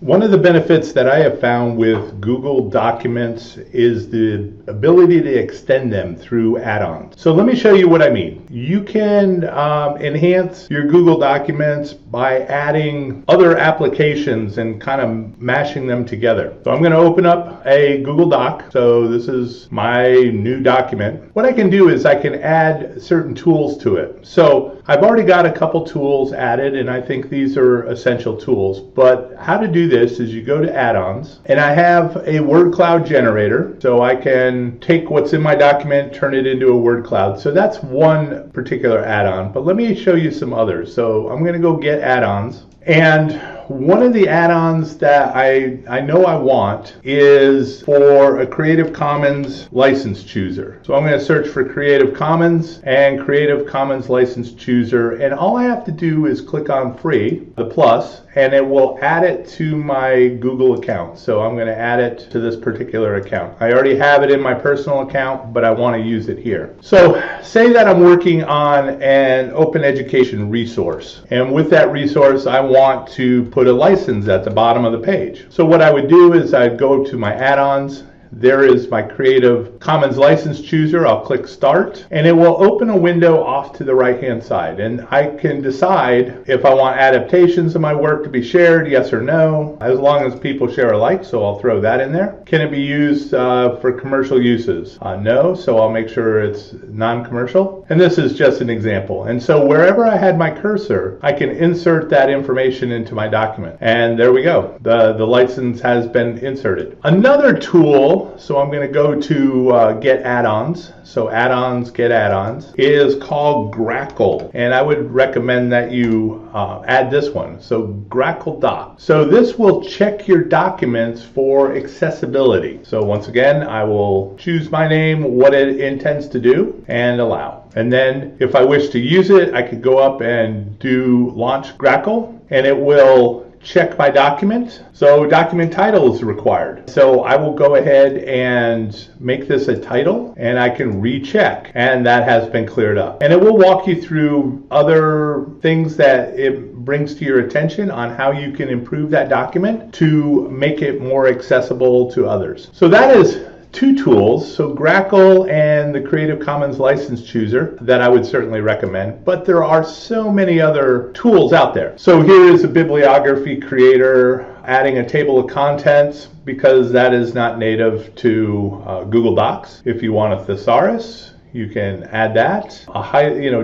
One of the benefits that I have found with Google Documents is the ability to extend them through add-ons. So let me show you what I mean. You can enhance your Google Documents by adding other applications and kind of mashing them together. So I'm going to open up a Google Doc. So this is my new document. What I can do is I can add certain tools to it. So I've already got a couple tools added, and I think these are essential tools. But how to do this is you go to add-ons, and I have a word cloud generator, so I can take what's in my document, turn it into a word cloud. So that's one particular add-on, but let me show you some others. So I'm going to go get add-ons, and one of the add-ons that I know I want is for a Creative Commons license chooser. So I'm going to search for Creative Commons and Creative Commons license chooser, and all I have to do is click on free, the plus, and it will add it to my Google account. So I'm going to add it to this particular account. I already have it in my personal account, but I want to use it here. So say that I'm working on an open education resource, and with that resource I want to put a license at the bottom of the page. So what I would do is I'd go to my add-ons. There is my Creative Commons license chooser. I'll click start, and it will open a window off to the right hand side, and I can decide if I want adaptations of my work to be shared, yes or no, as long as people share alike, so I'll throw that in there. Can it be used for commercial uses? No, so I'll make sure it's non-commercial, and this is just an example. And so wherever I had my cursor, I can insert that information into my document, and there we go. The license has been inserted. Another tool, so I'm going to go to get add-ons. So add-ons, get add-ons is called Grackle, and I would recommend that you add this one. So Grackle Doc. So this will check your documents for accessibility. So once again, I will choose my name, what it intends to do, and allow. And then if I wish to use it, I could go up and do launch Grackle, and it will check my document. So document title is required. So I will go ahead and make this a title, and I can recheck, and that has been cleared up. And it will walk you through other things that it brings to your attention on how you can improve that document to make it more accessible to others. So that is two tools, so Grackle and the Creative Commons license chooser, that I would certainly recommend, but there are so many other tools out there. So here is a bibliography creator, adding a table of contents because that is not native to Google Docs. If you want a thesaurus, you can add that.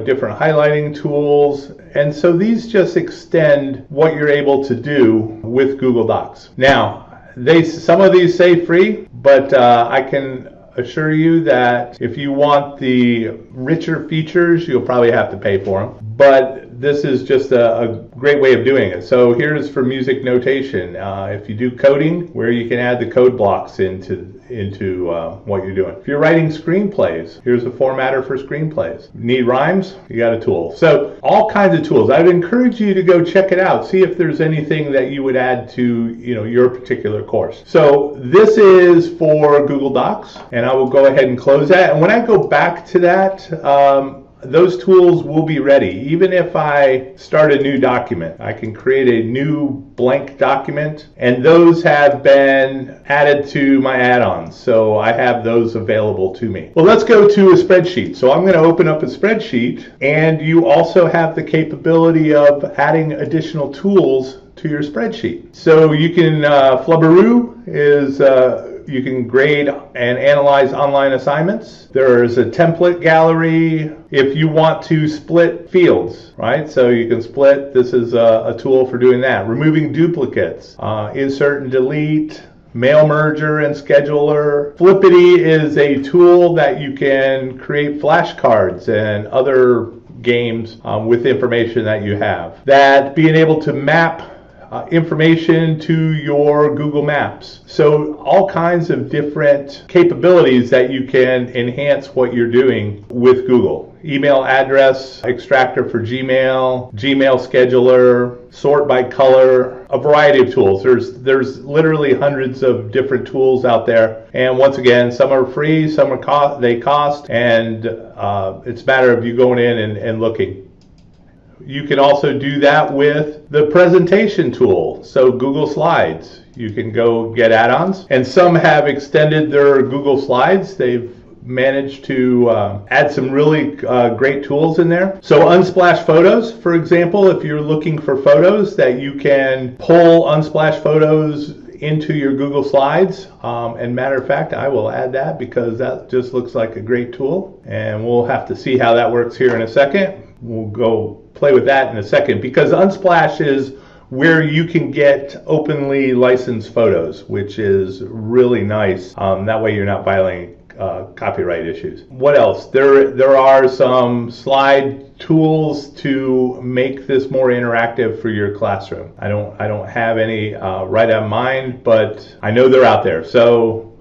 Different highlighting tools, and so these just extend what you're able to do with Google Docs. Now, some of these say free, but I can assure you that if you want the richer features, you'll probably have to pay for them. But this is just a great way of doing it. So here's for music notation. If you do coding, where you can add the code blocks into what you're doing. If you're writing screenplays, here's a formatter for screenplays. Need rhymes? You got a tool. So all kinds of tools. I'd encourage you to go check it out. See if there's anything that you would add to your particular course. So this is for Google Docs, and I will go ahead and close that. And when I go back to that, those tools will be ready. Even if I start a new document, I can create a new blank document, and those have been added to my add-ons. So I have those available to me. Well, let's go to a spreadsheet. So I'm going to open up a spreadsheet, and you also have the capability of adding additional tools to your spreadsheet. So you can, Flubberoo is, you can grade and analyze online assignments. There's a template gallery if you want to split fields, right? So you can split. This is a tool for doing that. Removing duplicates, insert and delete, mail merger and scheduler. Flippity is a tool that you can create flashcards and other games with information that you have. That being able to map information to your Google Maps. So all kinds of different capabilities that you can enhance what you're doing with Google. Email address extractor for Gmail, Gmail scheduler, sort by color, a variety of tools. There's literally hundreds of different tools out there. And once again, some are free, some are they cost, and it's a matter of you going in and looking. You can also do that with the presentation tool. So Google Slides, you can go get add-ons, and some have extended their Google Slides. They've managed to add some really great tools in there. So Unsplash Photos, for example, if you're looking for photos, that you can pull Unsplash Photos into your Google Slides. And matter of fact, I will add that because that just looks like a great tool, and we'll have to see how that works here in a second. We'll go play with that in a second, because Unsplash is where you can get openly licensed photos, which is really nice. That way you're not violating copyright issues. What else? There are some slide tools to make this more interactive for your classroom. I don't have any right on mind, but I know they're out there. So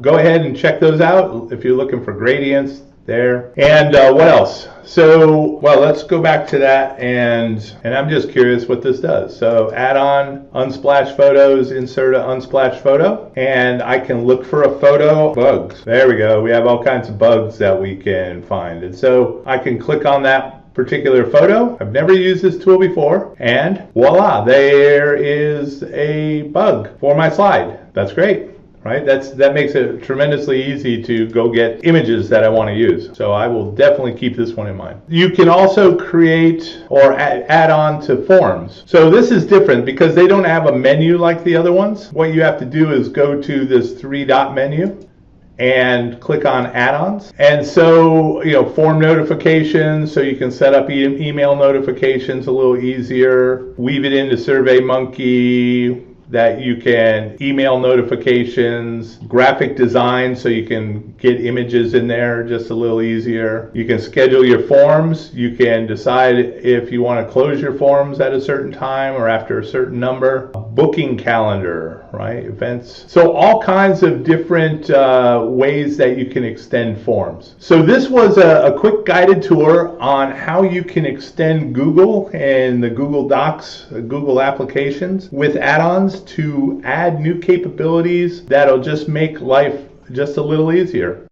go ahead and check those out if you're looking for gradients there. And what else? So, well, let's go back to that, and I'm just curious what this does. So add on Unsplash Photos, insert an Unsplash photo, and I can look for a photo. Bugs. There we go. We have all kinds of bugs that we can find. And so I can click on that particular photo. I've never used this tool before, and voila, there is a bug for my slide. That's great. Right? That makes it tremendously easy to go get images that I want to use. So I will definitely keep this one in mind. You can also create or add on to forms. So this is different because they don't have a menu like the other ones. What you have to do is go to this three-dot menu and click on add-ons. And so, form notifications, so you can set up email notifications a little easier, weave it into SurveyMonkey, that you can email notifications, graphic design, so you can get images in there just a little easier. You can schedule your forms. You can decide if you want to close your forms at a certain time or after a certain number. Booking calendar, right? Events. So all kinds of different ways that you can extend forms. So this was a quick guided tour on how you can extend Google and the Google Docs, Google applications with add-ons to add new capabilities that'll just make life just a little easier.